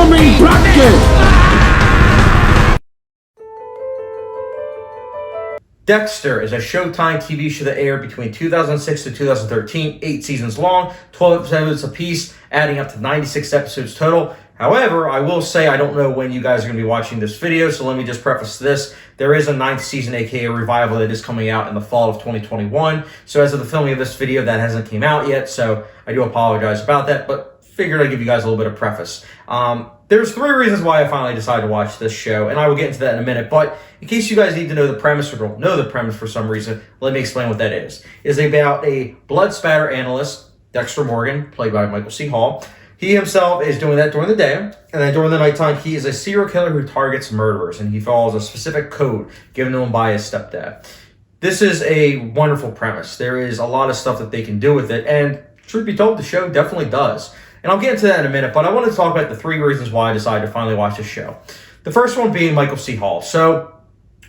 Incoming bracket! Dexter is a Showtime TV show that aired between 2006 to 2013, 8 seasons long, 12 episodes apiece, adding up to 96 episodes total. However, I will say I don't know when you guys are going to be watching this video, so let me just preface this. There is a 9th season, aka revival, that is coming out in the fall of 2021. So as of the filming of this video, that hasn't came out yet, so I do apologize about that, but figured I'd give you guys a little bit of preface. There's 3 reasons why I finally decided to watch this show, and I will get into that in a minute, but in case you guys need to know the premise or don't know the premise for some reason, let me explain what that is. It's about a blood-spatter analyst, Dexter Morgan, played by Michael C. Hall. He himself is doing that during the day, and then during the nighttime, he is a serial killer who targets murderers, and he follows a specific code given to him by his stepdad. This is a wonderful premise. There is a lot of stuff that they can do with it, and truth be told, the show definitely does. And I'll get into that in a minute, but I want to talk about the 3 reasons why I decided to finally watch this show. The first one being Michael C. Hall. So,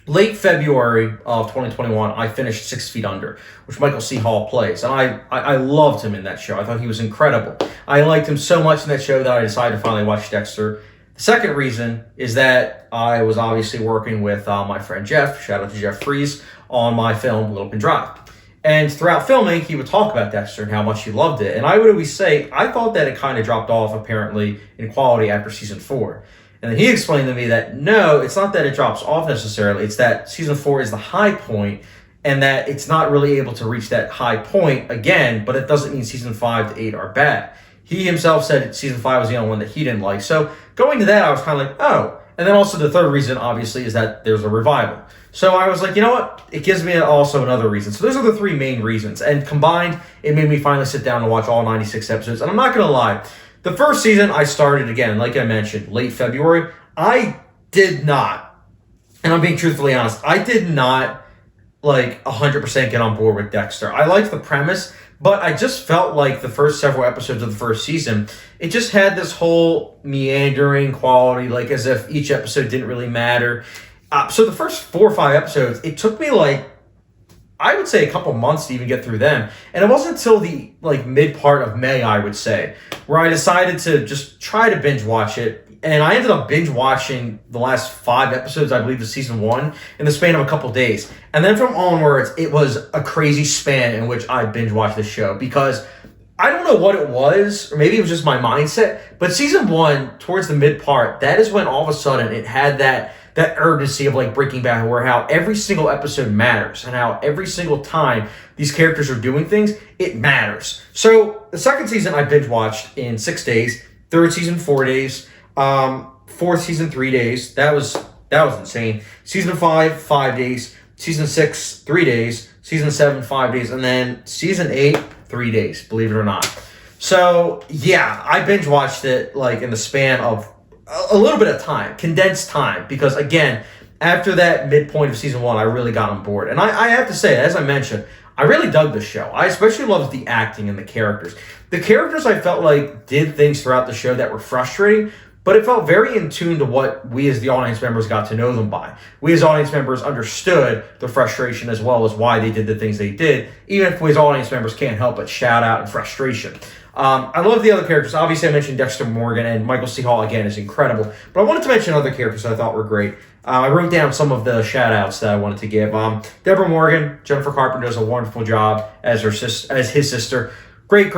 late February of 2021, I finished 6 Feet Under, which Michael C. Hall plays. And I loved him in that show. I thought he was incredible. I liked him so much in that show that I decided to finally watch Dexter. The second reason is that I was obviously working with my friend Jeff, shout out to Jeff Freeze, on my film Little Pin Drive. And throughout filming, he would talk about Dexter and how much he loved it. And I would always say, I thought that it kind of dropped off, apparently, in quality after season 4. And then he explained to me that, no, it's not that it drops off necessarily. It's that season 4 is the high point, and that it's not really able to reach that high point again, but it doesn't mean season 5 to 8 are bad. He himself said season 5 was the only one that he didn't like. So going to that, I was kind of like, oh. And then also the third reason, obviously, is that there's a revival. So I was like, you know what? It gives me also another reason. So those are the 3 main reasons. And combined, it made me finally sit down and watch all 96 episodes. And I'm not going to lie. The first season, I started, again, like I mentioned, late February. I did not, and I'm being truthfully honest, I did not, 100% get on board with Dexter. I liked the premise, but I just felt like the first several episodes of the first season, it just had this whole meandering quality, like as if each episode didn't really matter. So the first 4 or 5 episodes, it took me I would say a couple months to even get through them. And it wasn't until the mid part of May, I would say, where I decided to just try to binge watch it. And I ended up binge watching the last 5 episodes, I believe, of season 1 in the span of a couple days. And then from onwards, it was a crazy span in which I binge watched the show, because I don't know what it was, or maybe it was just my mindset, but season 1, towards the mid part, that is when all of a sudden it had that urgency of Breaking Bad, where how every single episode matters and how every single time these characters are doing things, it matters. So the second season I binge watched in 6 days, third season 4 days, fourth season 3 days. That was insane. Season 5, 5 days. Season 6, 3 days. Season 7, 5 days. And then season 8, 3 days, believe it or not. So yeah, I binge watched it in the span of a little bit of time, condensed time, because again, after that midpoint of season 1, I really got on board. And I have to say, as I mentioned, I really dug the show. I especially loved the acting and the characters. The characters, I felt did things throughout the show that were frustrating, but it felt very in tune to what we as the audience members got to know them by. We as audience members understood the frustration as well as why they did the things they did, even if we as audience members can't help but shout out in frustration. I love the other characters. Obviously, I mentioned Dexter Morgan, and Michael C. Hall, again, is incredible. But I wanted to mention other characters that I thought were great. I wrote down some of the shout-outs that I wanted to give. Deborah Morgan, Jennifer Carpenter does a wonderful job as his sister. Great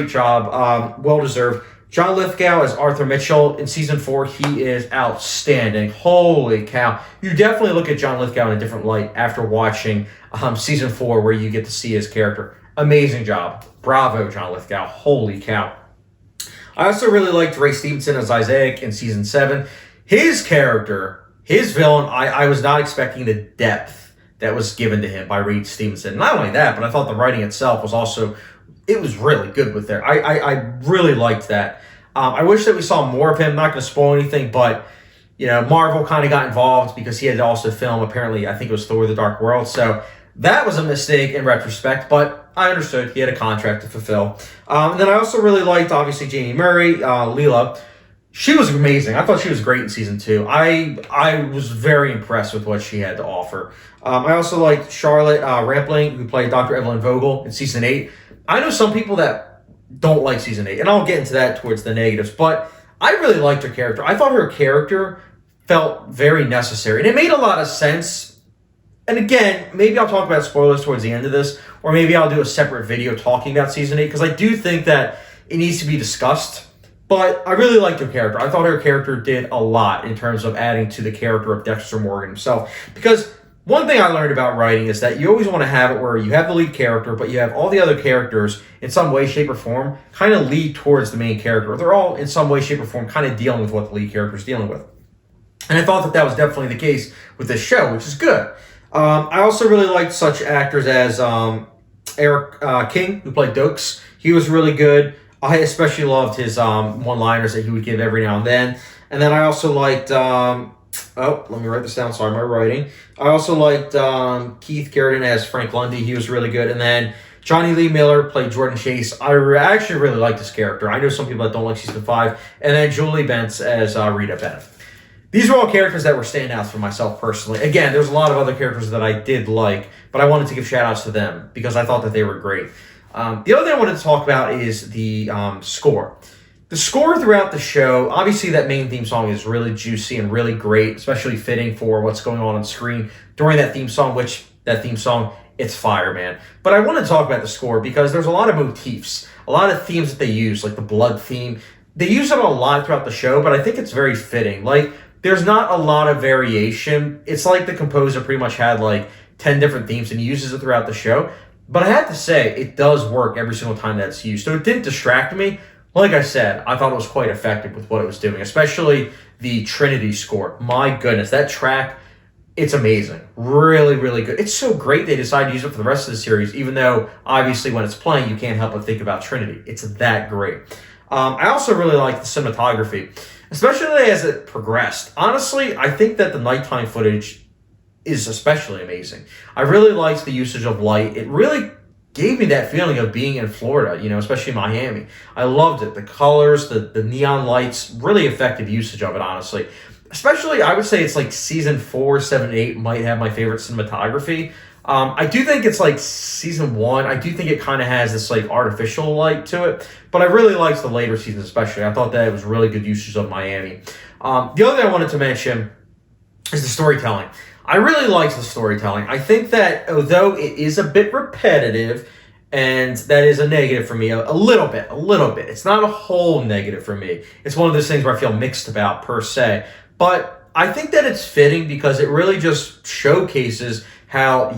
job. Well-deserved. John Lithgow as Arthur Mitchell. In season 4, he is outstanding. Holy cow. You definitely look at John Lithgow in a different light after watching season 4, where you get to see his character. Amazing job. Bravo, John Lithgow. Holy cow. I also really liked Ray Stevenson as Isaac in season 7. His character, his villain, I was not expecting the depth that was given to him by Ray Stevenson. Not only that, but I thought the writing itself was also, it was really good with there. I really liked that. I wish that we saw more of him. Not going to spoil anything, but Marvel kind of got involved because he had to also film, apparently, I think it was Thor: The Dark World. So that was a mistake in retrospect, but I understood. He had a contract to fulfill. And then I also really liked, obviously, Jamie Murray, Leela. She was amazing. I thought she was great in season 2. I was very impressed with what she had to offer. I also liked Charlotte Rampling, who played Dr. Evelyn Vogel in season 8. I know some people that don't like season 8, and I'll get into that towards the negatives, but I really liked her character. I thought her character felt very necessary, and it made a lot of sense. And again, maybe I'll talk about spoilers towards the end of this, or maybe I'll do a separate video talking about season 8, because I do think that it needs to be discussed. But I really liked her character. I thought her character did a lot in terms of adding to the character of Dexter Morgan himself. Because one thing I learned about writing is that you always want to have it where you have the lead character, but you have all the other characters in some way, shape, or form kind of lead towards the main character. They're all in some way, shape, or form kind of dealing with what the lead character is dealing with. And I thought that that was definitely the case with this show, which is good. I also really liked such actors as Eric King, who played Dokes. He was really good. I especially loved his one-liners that he would give every now and then. And then I also liked, let me write this down. Sorry, my writing. I also liked Keith Carradine as Frank Lundy. He was really good. And then Johnny Lee Miller played Jordan Chase. I actually really liked this character. I know some people that don't like season 5. And then Julie Bentz as Rita Bennett. These are all characters that were standouts for myself personally. Again, there's a lot of other characters that I did like, but I wanted to give shout-outs to them because I thought that they were great. The other thing I wanted to talk about is the score. The score throughout the show, obviously that main theme song is really juicy and really great, especially fitting for what's going on screen during that theme song, it's fire, man. But I want to talk about the score because there's a lot of motifs, a lot of themes that they use, like the blood theme. They use it a lot throughout the show, but I think it's very fitting. Like, there's not a lot of variation. It's like the composer pretty much had like 10 different themes and he uses it throughout the show. But I have to say, it does work every single time that it's used. So it didn't distract me. Like I said, I thought it was quite effective with what it was doing, especially the Trinity score. My goodness, that track, it's amazing. Really, really good. It's so great they decided to use it for the rest of the series, even though, obviously, when it's playing, you can't help but think about Trinity. It's that great. I also really like the cinematography, especially as it progressed. Honestly, I think that the nighttime footage is especially amazing. I really liked the usage of light. It really gave me that feeling of being in Florida, especially Miami. I loved it. The colors, the neon lights, really effective usage of it, honestly. Especially, I would say it's like season 4, 7, 8 might have my favorite cinematography. I do think it's like season 1. I do think it kind of has this like artificial light to it, but I really liked the later seasons especially. I thought that it was really good usage of Miami. The other thing I wanted to mention is the storytelling. I really liked the storytelling. I think that although it is a bit repetitive, and that is a negative for me, a little bit. It's not a whole negative for me. It's one of those things where I feel mixed about per se. But I think that it's fitting because it really just showcases how,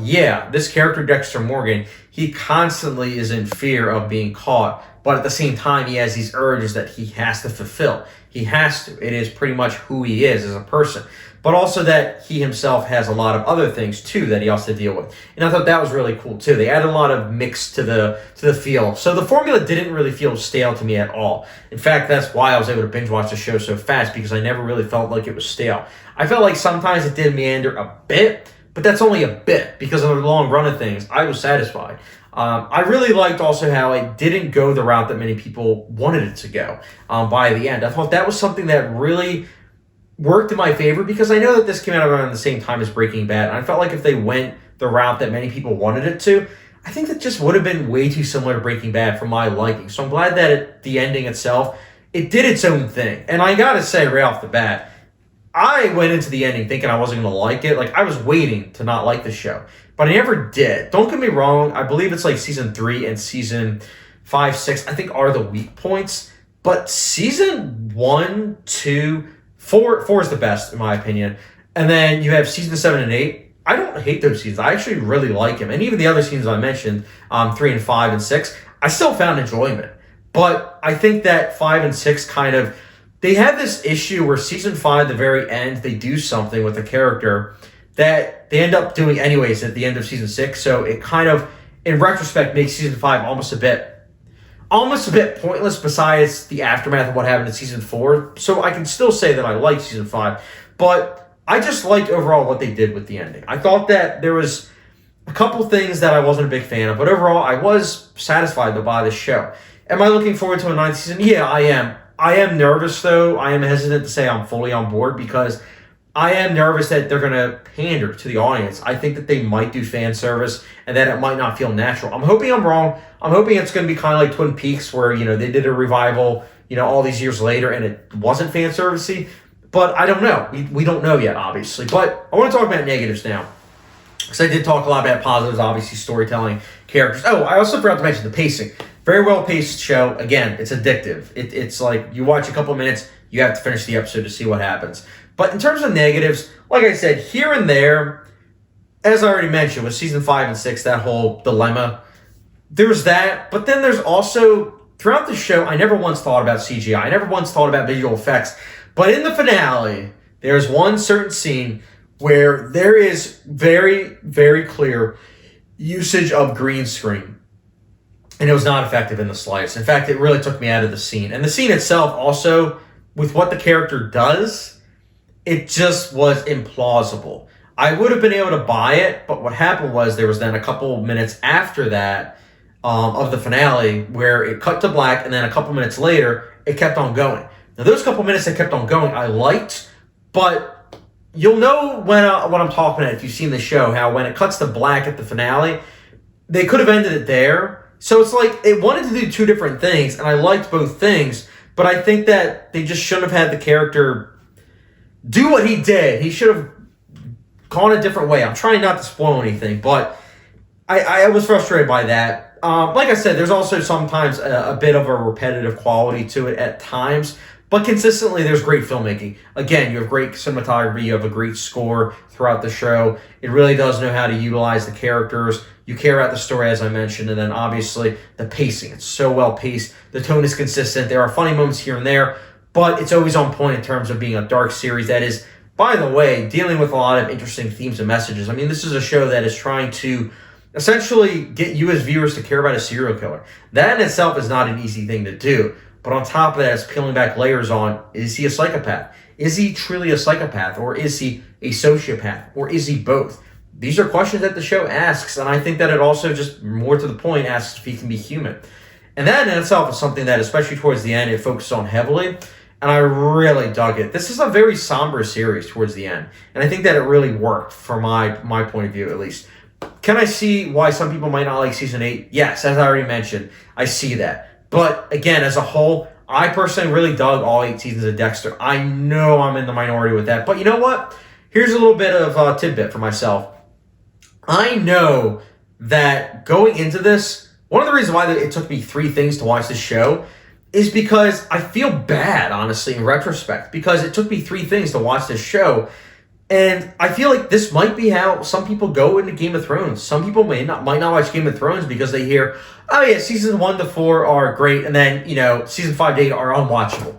this character Dexter Morgan, he constantly is in fear of being caught, but at the same time, he has these urges that he has to fulfill. He has to. It is pretty much who he is as a person. But also that he himself has a lot of other things, too, that he has to deal with. And I thought that was really cool, too. They added a lot of mix to the feel. So the formula didn't really feel stale to me at all. In fact, that's why I was able to binge watch the show so fast, because I never really felt like it was stale. I felt like sometimes it did meander a bit, but that's only a bit. Because of the long run of things, I was satisfied. I really liked also how it didn't go the route that many people wanted it to go by the end. I thought that was something that really worked in my favor because I know that this came out around the same time as Breaking Bad, and I felt like if they went the route that many people wanted it to, I think that just would have been way too similar to Breaking Bad for my liking. So I'm glad that the ending itself, it did its own thing. And I gotta say right off the bat, I went into the ending thinking I wasn't going to like it. Like, I was waiting to not like the show, but I never did. Don't get me wrong. I believe it's like season 3 and season 5, 6, I think are the weak points. But season 1, 2, 4 is the best in my opinion. And then you have season 7 and 8. I don't hate those seasons. I actually really like them. And even the other seasons I mentioned, 3 and 5 and 6, I still found enjoyment. But I think that 5 and 6 kind of, they have this issue where season 5, the very end, they do something with a character that they end up doing anyways at the end of season 6. So it kind of, in retrospect, makes season 5 almost a bit pointless besides the aftermath of what happened in season 4. So I can still say that I like season 5, but I just liked overall what they did with the ending. I thought that there was a couple things that I wasn't a big fan of, but overall I was satisfied by this show. Am I looking forward to a 9th season? Yeah, I am. I am nervous, though. I am hesitant to say I'm fully on board because I am nervous that they're going to pander to the audience. I think that they might do fan service and that it might not feel natural. I'm hoping I'm wrong. I'm hoping it's going to be kind of like Twin Peaks where, they did a revival, all these years later and it wasn't fan servicey. But I don't know. We don't know yet, obviously. But I want to talk about negatives now. Because I did talk a lot about positives, obviously, storytelling, characters. Oh, I also forgot to mention the pacing. Very well-paced show. Again, it's addictive. It's like you watch a couple minutes, you have to finish the episode to see what happens. But in terms of negatives, like I said, here and there, as I already mentioned, with season 5 and 6, that whole dilemma, there's that. But then there's also, throughout the show, I never once thought about CGI. I never once thought about visual effects. But in the finale, there's one certain scene where there is very, very clear usage of green screen. And it was not effective in the slightest. In fact, it really took me out of the scene. And the scene itself also, with what the character does, it just was implausible. I would have been able to buy it, but what happened was there was then a couple minutes after that of the finale where it cut to black, and then a couple minutes later, it kept on going. Now, those couple minutes that kept on going, I liked, but you'll know when what I'm talking about if you've seen the show, how when it cuts to black at the finale, they could have ended it there. So it's like it wanted to do two different things, and I liked both things, but I think that they just shouldn't have had the character do what he did. He should have gone a different way. I'm trying not to spoil anything, but I was frustrated by that. Like I said, there's also sometimes a bit of a repetitive quality to it at times, but consistently there's great filmmaking. Again, you have great cinematography, you have a great score throughout the show. It really does know how to utilize the characters. You care about the story, as I mentioned, and then obviously the pacing. It's so well paced. The tone is consistent. There are funny moments here and there, but it's always on point in terms of being a dark series that is, by the way, dealing with a lot of interesting themes and messages. I mean, this is a show that is trying to essentially get you as viewers to care about a serial killer. That in itself is not an easy thing to do. But on top of that, it's peeling back layers on, is he a psychopath? Is he truly a psychopath? Or is he a sociopath? Or is he both? These are questions that the show asks, and I think that it also, just more to the point, asks if he can be human. And that in itself is something that, especially towards the end, it focuses on heavily, and I really dug it. This is a very somber series towards the end, and I think that it really worked from my point of view, at least. Can I see why some people might not like Season 8? Yes, as I already mentioned, I see that. But again, as a whole, I personally really dug all 8 seasons of Dexter. I know I'm in the minority with that. But you know what? Here's a little bit of a tidbit for myself. I know that going into this, one of the reasons why it took me 3 things to watch this show is because I feel bad, honestly, in retrospect. Because it took me 3 things to watch this show. And I feel like this might be how some people go into Game of Thrones. Some people might not watch Game of Thrones because they hear, oh yeah, seasons 1 to 4 are great, and then, season 5 to 8 are unwatchable.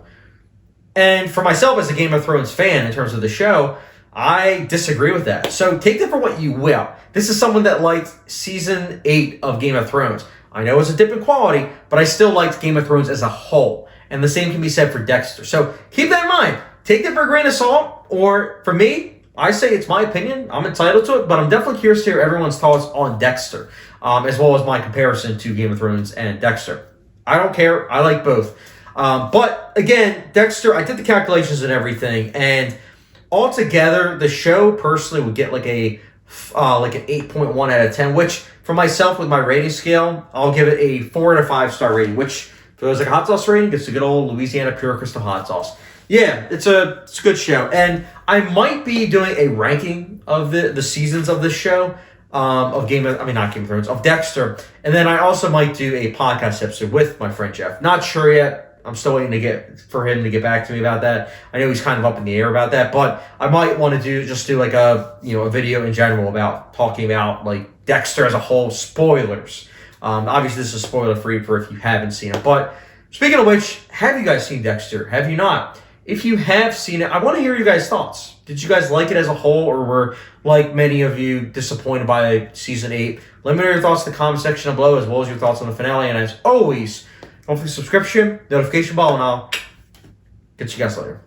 And for myself as a Game of Thrones fan in terms of the show, I disagree with that. So take that for what you will. This is someone that liked season 8 of Game of Thrones. I know it's a dip in quality, but I still liked Game of Thrones as a whole. And the same can be said for Dexter. So keep that in mind. Take that for a grain of salt, or for me, I say it's my opinion. I'm entitled to it, but I'm definitely curious to hear everyone's thoughts on Dexter, as well as my comparison to Game of Thrones and Dexter. I don't care. I like both. But again, Dexter, I did the calculations and everything, and altogether, the show personally would get like an 8.1 out of 10, which for myself with my rating scale, I'll give it a 4 out of 5 star rating, which for those like a hot sauce rating, gets a good old Louisiana Pure Crystal hot sauce. Yeah, it's a good show. And I might be doing a ranking of the seasons of this show, of Dexter. And then I also might do a podcast episode with my friend Jeff. Not sure yet. I'm still waiting for him to get back to me about that. I know he's kind of up in the air about that, but I might want to do like a video in general about talking about like Dexter as a whole, spoilers. Obviously this is spoiler free for if you haven't seen it. But speaking of which, have you guys seen Dexter? Have you not? If you have seen it, I want to hear your guys' thoughts. Did you guys like it as a whole, or were, like many of you, disappointed by Season 8? Let me know your thoughts in the comment section below, as well as your thoughts on the finale. And as always, don't forget subscription, notification bell, and I'll get you guys later.